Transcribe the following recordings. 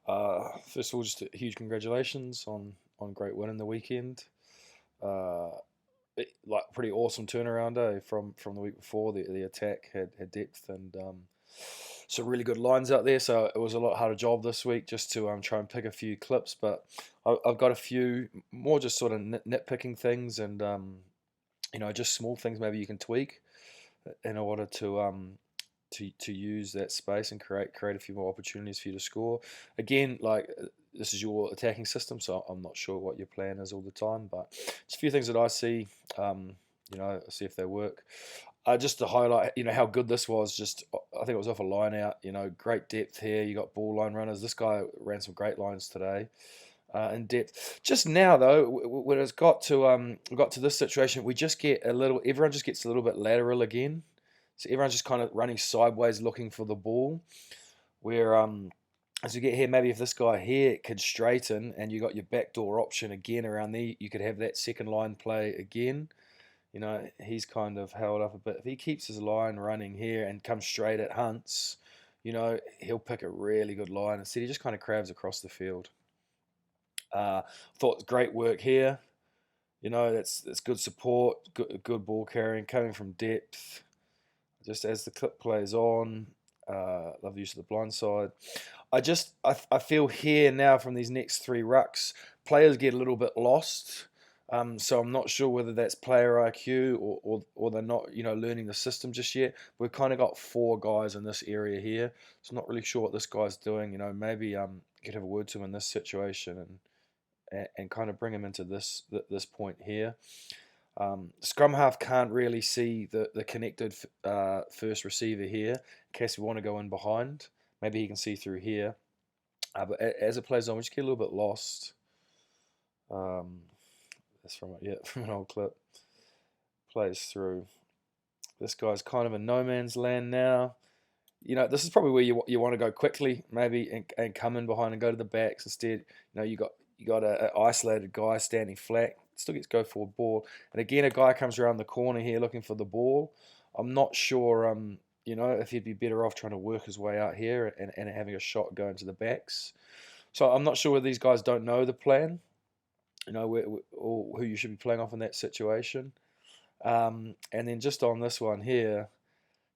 First of all, just a huge congratulations on a great win in the weekend. Uh, like pretty awesome turnaround, from the week before. The attack had depth and some really good lines out there. So it was a lot harder job this week just to try and pick a few clips. But I've got a few more just sort of nitpicking things and just small things maybe you can tweak in order to use that space and create a few more opportunities for you to score. Again, this is your attacking system, so I'm not sure what your plan is all the time, but just a few things that I see, see if they work. Just to highlight, how good this was. Just I think it was off a line out. Great depth here. You got ball line runners. This guy ran some great lines today. In depth. Just now though, when it's got to this situation, we just get a little. Everyone just gets a little bit lateral again. So everyone's just kind of running sideways looking for the ball. Where as you get here, maybe if this guy here could straighten and you got your backdoor option again around there, you could have that second line play again. He's kind of held up a bit. If he keeps his line running here and comes straight at Hunts, he'll pick a really good line. Instead, he just kind of crabs across the field. Thought great work here. That's good support, good ball carrying, coming from depth. Just as the clip plays on, love the use of the blind side. I feel here now from these next three rucks, players get a little bit lost. So I'm not sure whether that's player IQ or they're not learning the system just yet. We've kind of got four guys in this area here, so I'm not really sure what this guy's doing. Maybe you could have a word to him in this situation and kind of bring him into this point here. Scrum half can't really see the connected first receiver here in case we want to go in behind. Maybe he can see through here. But as it plays on, we just get a little bit lost. That's from an old clip. Plays through. This guy's kind of in no man's land now. This is probably where you want to go quickly, maybe, and come in behind and go to the backs instead. You got an isolated guy standing flat. Still gets go forward ball, and again a guy comes around the corner here looking for the ball. I'm not sure, if he'd be better off trying to work his way out here and having a shot going to the backs. So I'm not sure whether these guys don't know the plan, or who you should be playing off in that situation. And then just on this one here,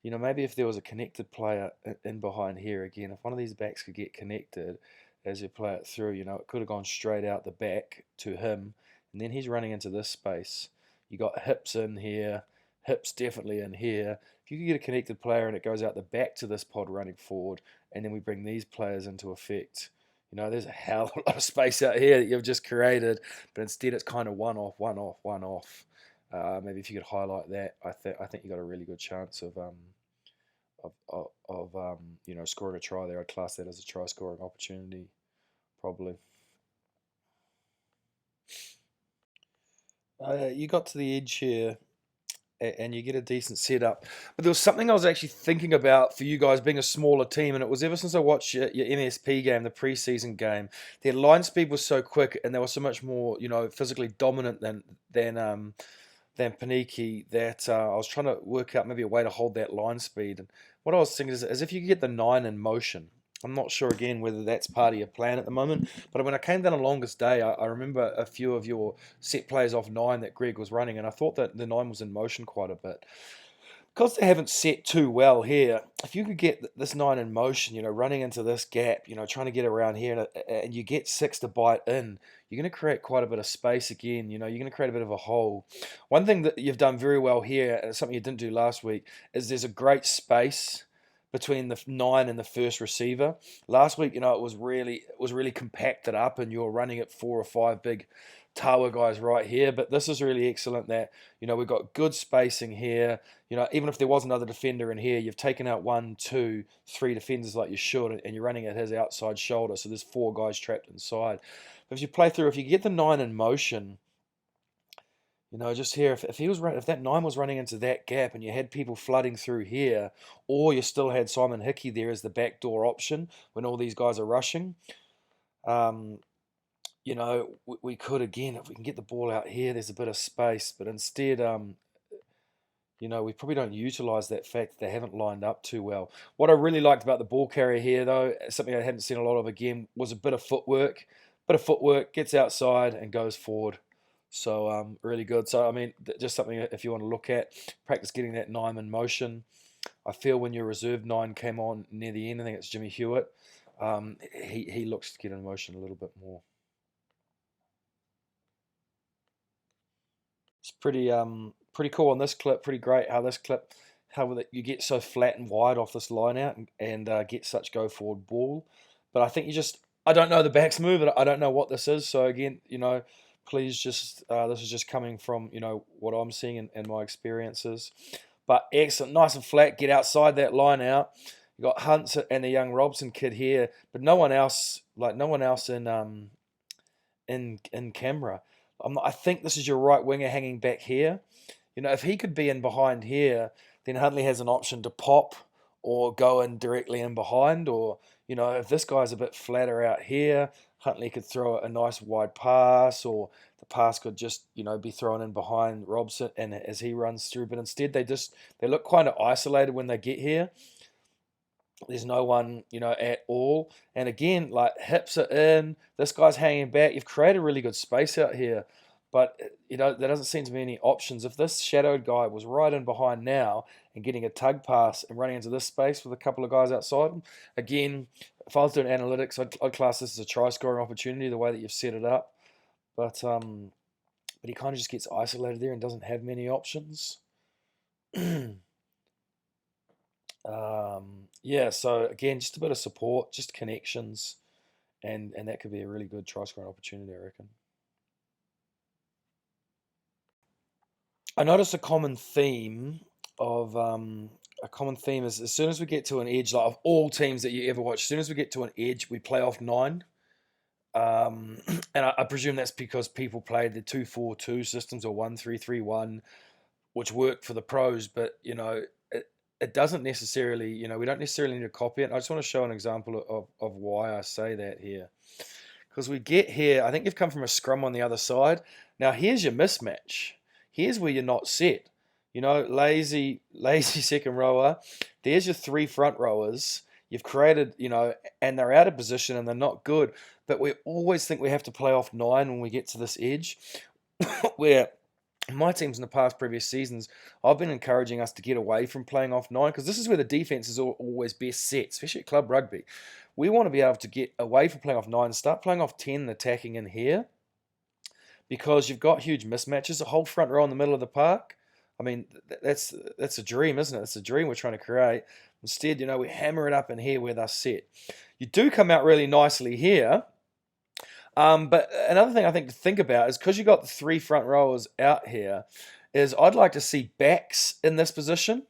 maybe if there was a connected player in behind here again, if one of these backs could get connected as you play it through, it could have gone straight out the back to him, and then he's running into this space. You got hips in here, hips definitely in here. If you could get a connected player and it goes out the back to this pod running forward, and then we bring these players into effect, there's a hell of a lot of space out here that you've just created, but instead it's kind of one off, one off, one off. Maybe if you could highlight that, I think you got a really good chance of scoring a try there. I'd class that as a try scoring opportunity, probably. You got to the edge here and you get a decent setup. But there was something I was actually thinking about for you guys being a smaller team, and it was ever since I watched your MSP game, the preseason game, their line speed was so quick and they were so much more, physically dominant than Poneke that I was trying to work out maybe a way to hold that line speed. And what I was thinking is if you could get the 9 in motion. I'm not sure again whether that's part of your plan at the moment, but when I came down on longest day, I remember a few of your set plays off 9 that Greg was running, and I thought that the 9 was in motion quite a bit. Because they haven't set too well here, if you could get this 9 in motion, running into this gap, trying to get around here, and you get 6 to bite in, you're going to create quite a bit of space again. You're going to create a bit of a hole. One thing that you've done very well here, and something you didn't do last week, is there's a great space between the 9 and the first receiver. Last week, it was really compacted up, and you were running at 4 or 5 big tower guys right here. But this is really excellent that we've got good spacing here. Even if there was another defender in here, you've taken out 1, 2, 3 defenders like you should, and you're running at his outside shoulder. So there's 4 guys trapped inside. But if you play through, if you get the 9 in motion, just here, if that 9 was running into that gap and you had people flooding through here, or you still had Simon Hickey there as the backdoor option when all these guys are rushing, we could again, if we can get the ball out here, there's a bit of space, but instead, we probably don't utilise that fact that they haven't lined up too well. What I really liked about the ball carrier here, though, something I hadn't seen a lot of again, was a bit of footwork. Bit of footwork, gets outside and goes forward. So really good. So I mean, just something if you want to look at, practice getting that 9 in motion. I feel when your reserve 9 came on near the end, I think it's Jimmy Hewitt. He looks to get in motion a little bit more. It's pretty cool on this clip. Pretty great how this clip, how you get so flat and wide off this line out and get such go forward ball. But I think I don't know the backs move. I don't know what this is. So again, please just this is just coming from what I'm seeing and my experiences. But excellent, nice and flat. Get outside that line out. You got Hunts and the young Robson kid here, but no one else in camera. I think this is your right winger hanging back here. If he could be in behind here, then Huntley has an option to pop or go in directly in behind. Or, if this guy's a bit flatter out here, Huntley could throw a nice wide pass, or the pass could just, be thrown in behind Robson and as he runs through. But instead, they look kind of isolated when they get here. There's no one, at all. And again, like hips are in. This guy's hanging back. You've created really good space out here. But, there doesn't seem to be any options. If this shadowed guy was right in behind now and getting a tug pass and running into this space with a couple of guys outside him, again, if I was doing analytics, I'd class this as a try scoring opportunity, the way that you've set it up. But he kind of just gets isolated there and doesn't have many options. Yeah, so again, just a bit of support, just connections, and that could be a really good try scoring opportunity, I reckon. I noticed a common theme is as soon as we get to an edge, like of all teams that you ever watch, as soon as we get to an edge, we play off 9. And I presume that's because people played the 2-4-2 systems or 1-3-3-1, which worked for the pros, but it doesn't necessarily, we don't necessarily need to copy it. I just want to show an example of why I say that here. Because we get here, I think you've come from a scrum on the other side. Now here's your mismatch. Here's where you're not set. Lazy second rower. There's your 3 front rowers. You've created, and they're out of position and they're not good. But we always think we have to play off 9 when we get to this edge. Where my teams in the past previous seasons, I've been encouraging us to get away from playing off 9 because this is where the defense is always best set, especially at club rugby. We want to be able to get away from playing off 9, start playing off 10 and attacking in here because you've got huge mismatches, a whole front row in the middle of the park. I mean, that's a dream, isn't it? It's a dream we're trying to create. Instead, we hammer it up in here where they're set. You do come out really nicely here. But another thing I think to think about is because you got the 3 front rowers out here, is I'd like to see backs in this position.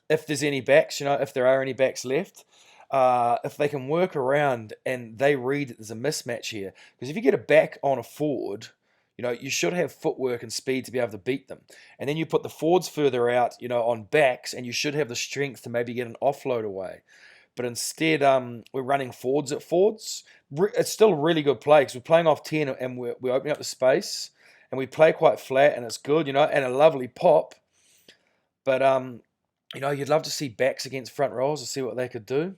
If there's any backs, if there are any backs left, if they can work around and they read that there's a mismatch here. Because if you get a back on a forward, you should have footwork and speed to be able to beat them. And then you put the forwards further out, on backs, and you should have the strength to maybe get an offload away. But instead, we're running forwards at forwards. It's still a really good play because we're playing off 10 and we're opening up the space. And we play quite flat and it's good, and a lovely pop. But, you'd love to see backs against front rows to see what they could do.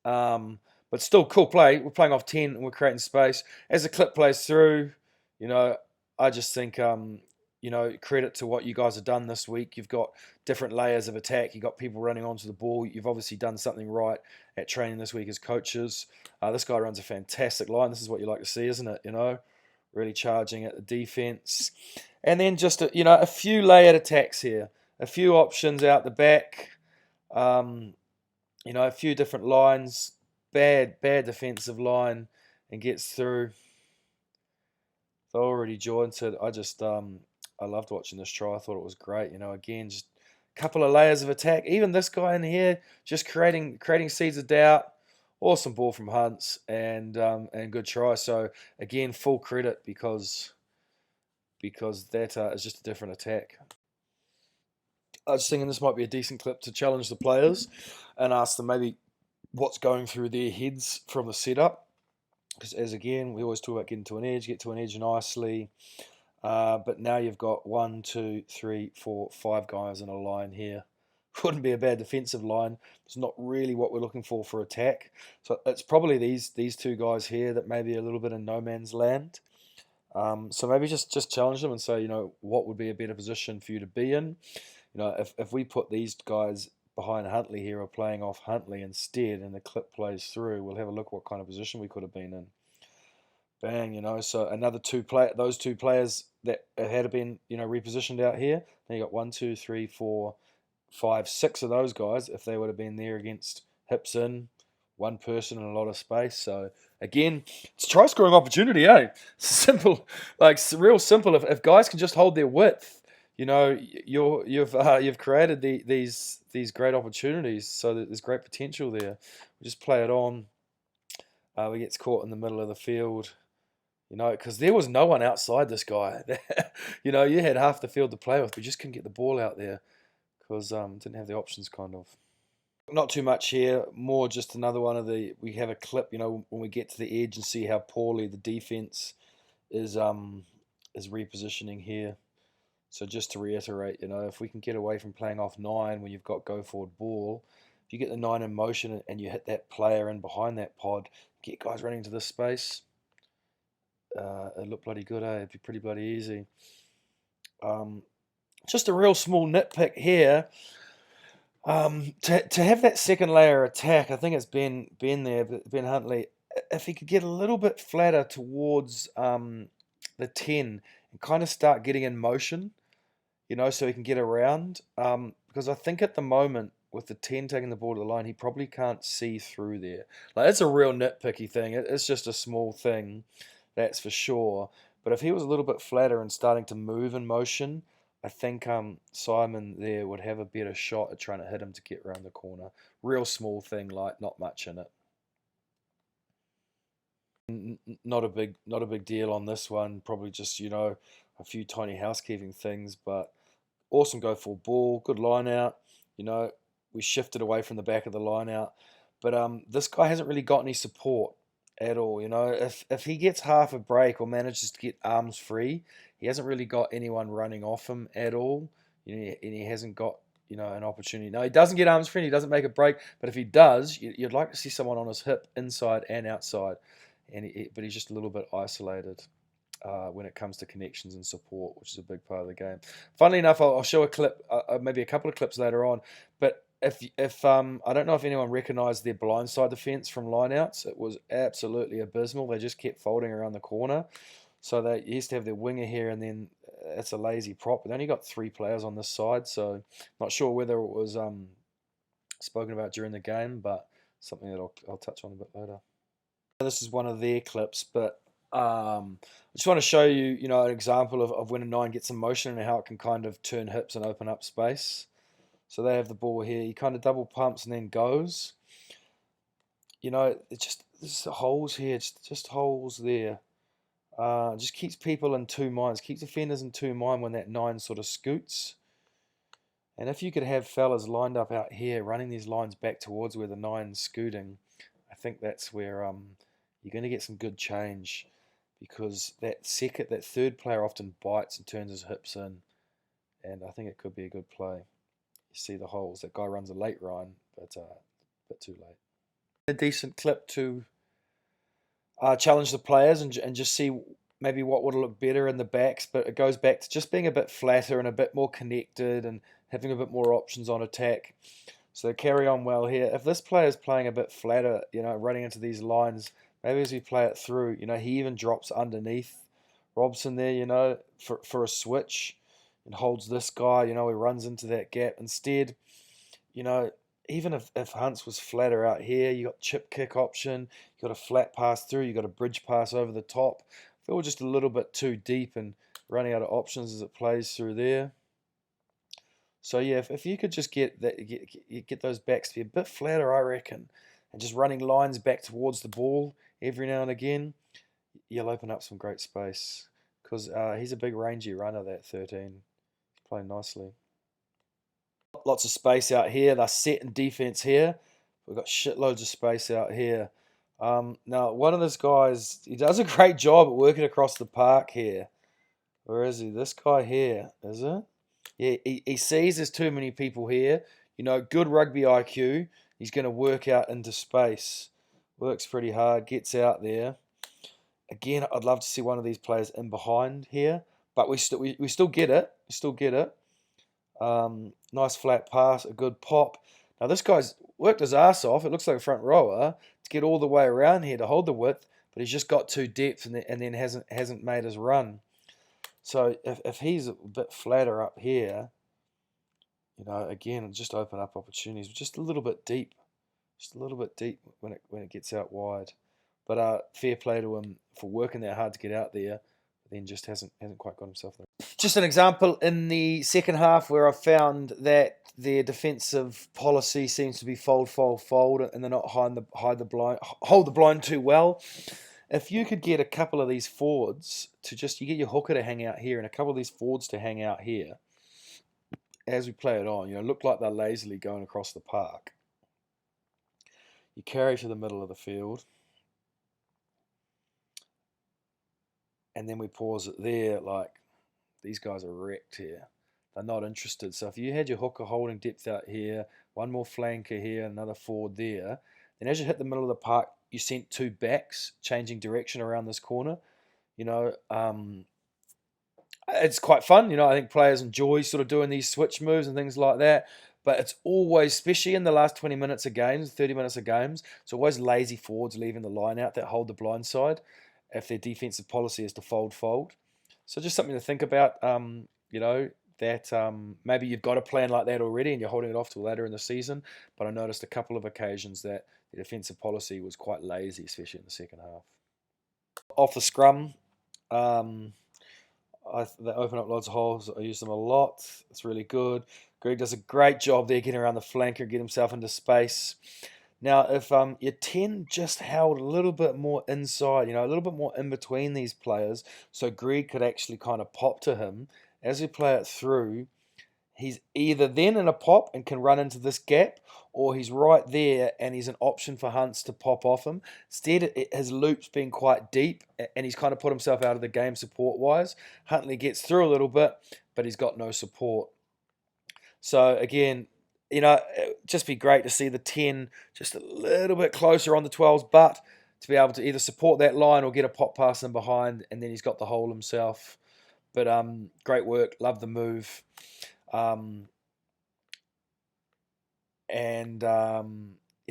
But still, cool play. We're playing off 10 and we're creating space. As the clip plays through, I just think, credit to what you guys have done this week. You've got different layers of attack. You've got people running onto the ball. You've obviously done something right at training this week as coaches. This guy runs a fantastic line. This is what you like to see, isn't it? Really charging at the defense. And then just, a few layered attacks here. A few options out the back. A few different lines. Bad defensive line and gets through. They're already jointed. I loved watching this try. I thought it was great. Again, just a couple of layers of attack. Even this guy in here, just creating seeds of doubt. Awesome ball from Hunts and good try. So again, full credit because that is just a different attack. I was thinking this might be a decent clip to challenge the players and ask them maybe what's going through their heads from the setup. Because as again, we always talk about getting to an edge, get to an edge nicely. But now you've got 1, 2, 3, 4, 5 guys in a line here. Wouldn't be a bad defensive line. It's not really what we're looking for attack. So it's probably these two guys here that may be a little bit in no man's land. So maybe just challenge them and say, what would be a better position for you to be in? If we put these guys behind Huntley here or playing off Huntley instead and the clip plays through, we'll have a look what kind of position we could have been in. Bang, so another those two players that had been, repositioned out here. Then you got 1, 2, 3, 4, 5, 6 of those guys if they would have been there against hips in, one person and a lot of space. So again, it's a try scoring opportunity, eh? Simple, like real simple. If guys can just hold their width, you've created these great opportunities. So that there's great potential there. We just play it on. We gets caught in the middle of the field. Because there was no one outside this guy. You had half the field to play with. We just couldn't get the ball out there because didn't have the options, kind of. Not too much here. More just another one of we have a clip. When we get to the edge and see how poorly the defense is repositioning here. So just to reiterate, if we can get away from playing off 9 when you've got go forward ball, if you get the 9 in motion and you hit that player in behind that pod, get guys running to this space. It looked bloody good, eh? It'd be pretty bloody easy. Just a real small nitpick here. To have that second layer attack, I think it's Ben there, Ben Huntley. If he could get a little bit flatter towards the 10 and kind of start getting in motion, so he can get around. Because I think at the moment, with the 10 taking the ball to the line, he probably can't see through there. Like, it's a real nitpicky thing. It's just a small thing. That's for sure. But if he was a little bit flatter and starting to move in motion, I think Simon there would have a better shot at trying to hit him to get around the corner. Real small thing, like not much in it. Not a big deal on this one. Probably just a few tiny housekeeping things, but awesome go for ball, good line out. We shifted away from the back of the line out, but this guy hasn't really got any support at all. If he gets half a break or manages to get arms free, he hasn't really got anyone running off him at all. And he hasn't got an opportunity. No, he doesn't get arms free. And he doesn't make a break. But if he does, you'd like to see someone on his hip, inside and outside. But he's just a little bit isolated when it comes to connections and support, which is a big part of the game. Funnily enough, I'll show a clip, maybe a couple of clips later on. But if I don't know if anyone recognised their blindside defence from lineouts, it was absolutely abysmal. They just kept folding around the corner. So they used to have their winger here, and then it's a lazy prop. They only got 3 players on this side, so not sure whether it was spoken about during the game, but something that I'll touch on a bit later. This is one of their clips, but I just want to show you, an example of when a 9 gets in motion and how it can kind of turn hips and open up space. So they have the ball here. He kind of double pumps and then goes. It's just holes here, just holes there. Just keeps people in two minds, keeps defenders in two minds when that 9 sort of scoots. And if you could have fellas lined up out here, running these lines back towards where the 9's scooting, I think that's where you're going to get some good change, because that third player often bites and turns his hips in, and I think it could be a good play. You see the holes. That guy runs a late run, but a bit too late. A decent clip to challenge the players and just see maybe what would look better in the backs, but it goes back to just being a bit flatter and a bit more connected and having a bit more options on attack. So carry on well here. If this player is playing a bit flatter, running into these lines, maybe as we play it through, he even drops underneath Robson there, for a switch, and holds this guy, he runs into that gap. Instead, even if Hunts was flatter out here, you got chip kick option, you got a flat pass through, you got a bridge pass over the top. If it were just a little bit too deep and running out of options as it plays through there. So yeah, if you could just get those backs to be a bit flatter, I reckon, and just running lines back towards the ball every now and again, you'll open up some great space, because he's a big rangy runner, that 13. He's playing nicely. Lots of space out here. They're set in defense here. We've got shitloads of space out here. Now, one of those guys, he does a great job at working across the park here. Or is he? This guy here, is it? Yeah, he sees there's too many people here. Good rugby IQ. He's going to work out into space. Works pretty hard, gets out there. Again, I'd love to see one of these players in behind here, but we still get it. We still get it. Nice flat pass, a good pop. Now this guy's worked his ass off. It looks like a front rower to get all the way around here to hold the width, but he's just got too depth and then hasn't made his run. So if he's a bit flatter up here, again, just open up opportunities. Just a little bit deep, just a little bit deep when it gets out wide. But fair play to him for working that hard to get out there, but then just hasn't quite got himself there. Just an example in the second half where I found that their defensive policy seems to be fold, and they're not hold the blind too well. If you could get a couple of these forwards you get your hooker to hang out here and a couple of these forwards to hang out here as we play it on, look like they're lazily going across the park. You carry to the middle of the field. And then we pause it there, like these guys are wrecked here. They're not interested. So if you had your hooker holding depth out here, one more flanker here, another forward there, then as you hit the middle of the park, you sent two backs changing direction around this corner. It's quite fun. I think players enjoy sort of doing these switch moves and things like that. But it's always, especially in the last 20 minutes of games, 30 minutes of games, it's always lazy forwards leaving the line out that hold the blind side if their defensive policy is to fold. So just something to think about, that maybe you've got a plan like that already and you're holding it off till later in the season. But I noticed a couple of occasions that the defensive policy was quite lazy, especially in the second half. Off the scrum, they open up lots of holes. I use them a lot. It's really good. Greg does a great job there getting around the flanker and get himself into space. Now, if your 10 just held a little bit more inside, a little bit more in between these players, so Greg could actually kind of pop to him, as we play it through, he's either then in a pop and can run into this gap, or he's right there and he's an option for Hunts to pop off him. Instead, his loop's been quite deep and he's kind of put himself out of the game support-wise. Huntley gets through a little bit, but he's got no support. So again, just be great to see the 10 just a little bit closer on the 12's butt to be able to either support that line or get a pop pass in behind, and then he's got the hole himself. But great work, love the move.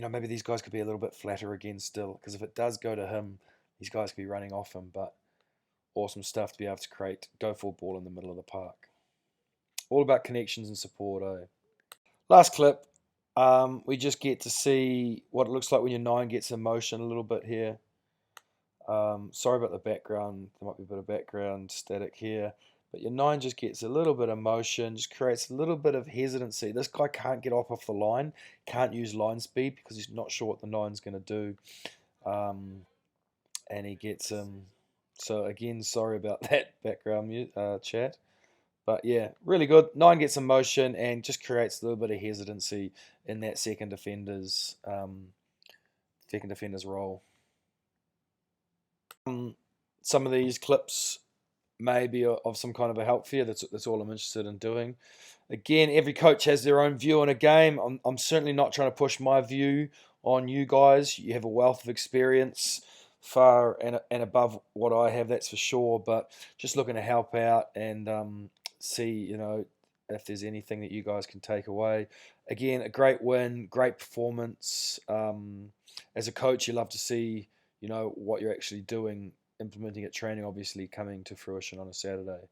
Maybe these guys could be a little bit flatter again still, because if it does go to him, these guys could be running off him. But awesome stuff to be able to create go for ball in the middle of the park. All about connections and support, eh? Last clip, we just get to see what it looks like when your 9 gets in motion a little bit here. Sorry about the background. There might be a bit of background static here. But your 9 just gets a little bit of motion, just creates a little bit of hesitancy. This guy can't get off the line, can't use line speed because he's not sure what the 9's going to do. And he gets him. So again, sorry about that background chat. But yeah, really good. 9 gets in motion and just creates a little bit of hesitancy in that second defender's role. Some of these clips may be of some kind of a help for you. That's all I'm interested in doing. Again, every coach has their own view on a game. I'm certainly not trying to push my view on you guys. You have a wealth of experience, far and above what I have, that's for sure. But just looking to help out and see, if there's anything that you guys can take away. Again, a great win, great performance. As a coach, you love to see, what you're actually doing, implementing at training, obviously coming to fruition on a Saturday.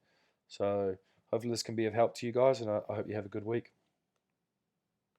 So hopefully this can be of help to you guys, and I hope you have a good week.